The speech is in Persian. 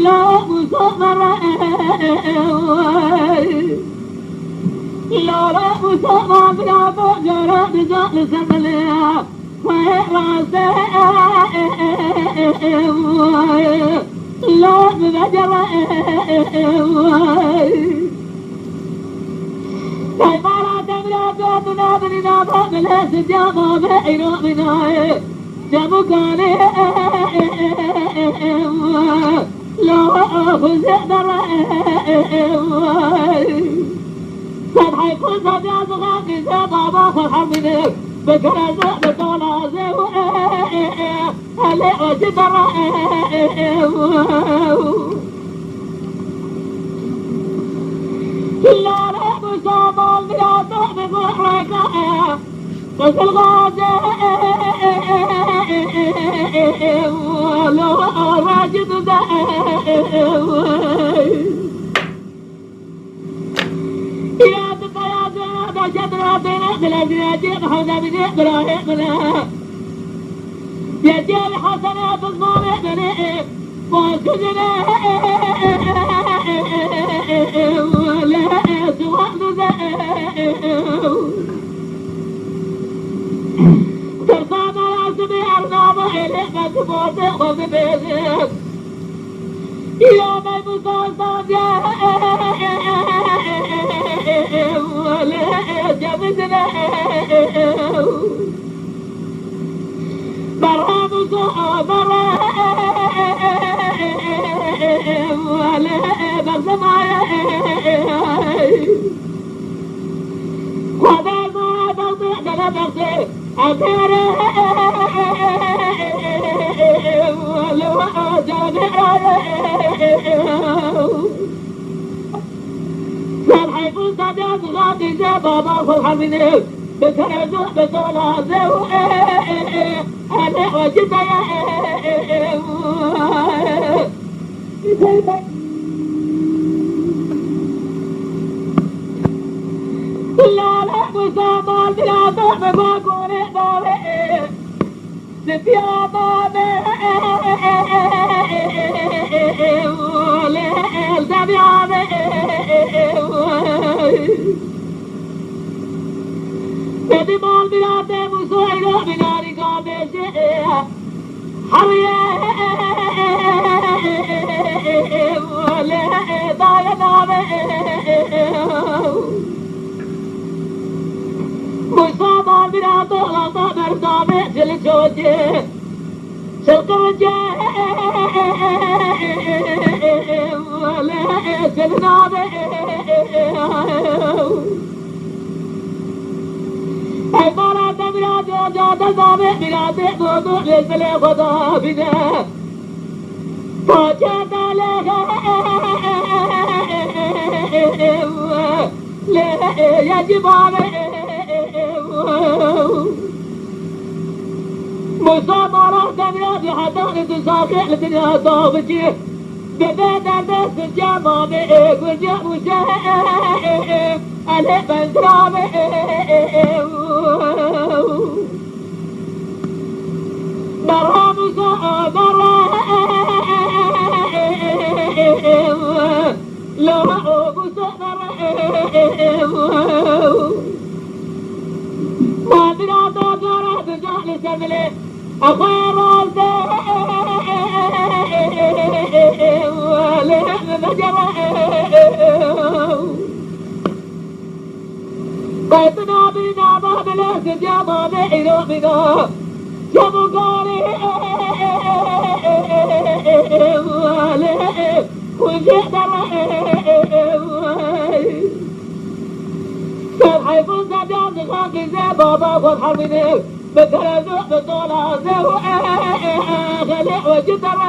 لا مصبر لا لا مصبر بلا بجرة بزال سملة وإراسة لا بجرة سيبارة تمرا جوتنا بننا بابلا سجابا بإيرو بناي جابوكاني لا أخذ درا صدحي كل صديا زغاقي زبابا فرحا منك بكرة زغب طولا زيو هلي وجدرا لا رب صامل بلا تحب فرحك بس الغازي لو راجد يا بطياتنا بشدراتنا بلازنا جيب حوزة بجيب براهقنا يا جيب حسنا بصمام بني واسكجنا ولا سوحنا ترصانا يا سبي أرنابا إليك تبوتي وببيزيك يا مي مصاصا ولا جبزنا مرحب صحا ولا بغزمايا وهذا ما تضيع كذا بغزي أكره ولو أجابه فرحي فوزة جاز غادي جابابا فرحة منك بكرة زوء بطولة زو أنا وجدت لا لا مصابة بلا ضعف بكون ضارئ سفيا ضارئ ولا الزبيا بدي مال بلا تيمو سوئلو بناري قابش حرية ولا ضايا نابئ مصابة بلا طولة طابر طابع سلسوجي سلقرجي ولا سلنابئ عبارة بلا جوجات الطابع بلا تحضر للبلا خطا بنا فاجأت عليك لا يجب عليك مصابرة تبرد حتى تساقع لدنيا طابجي ببيت الناس الجامعة بإيك والجاب وشائع أنا بنترابع مرة مصابرة لو مصابرة ما بلا تجارة تجعل سملي أخير ولا مجرى بيتنا بنا بابلا سجاما بإلو بنا جبقاري ولا وجدر فرحي فوزة جاز خاكي زي بابا فرحة منك بكرة زوء بطولة زي خليع وجدر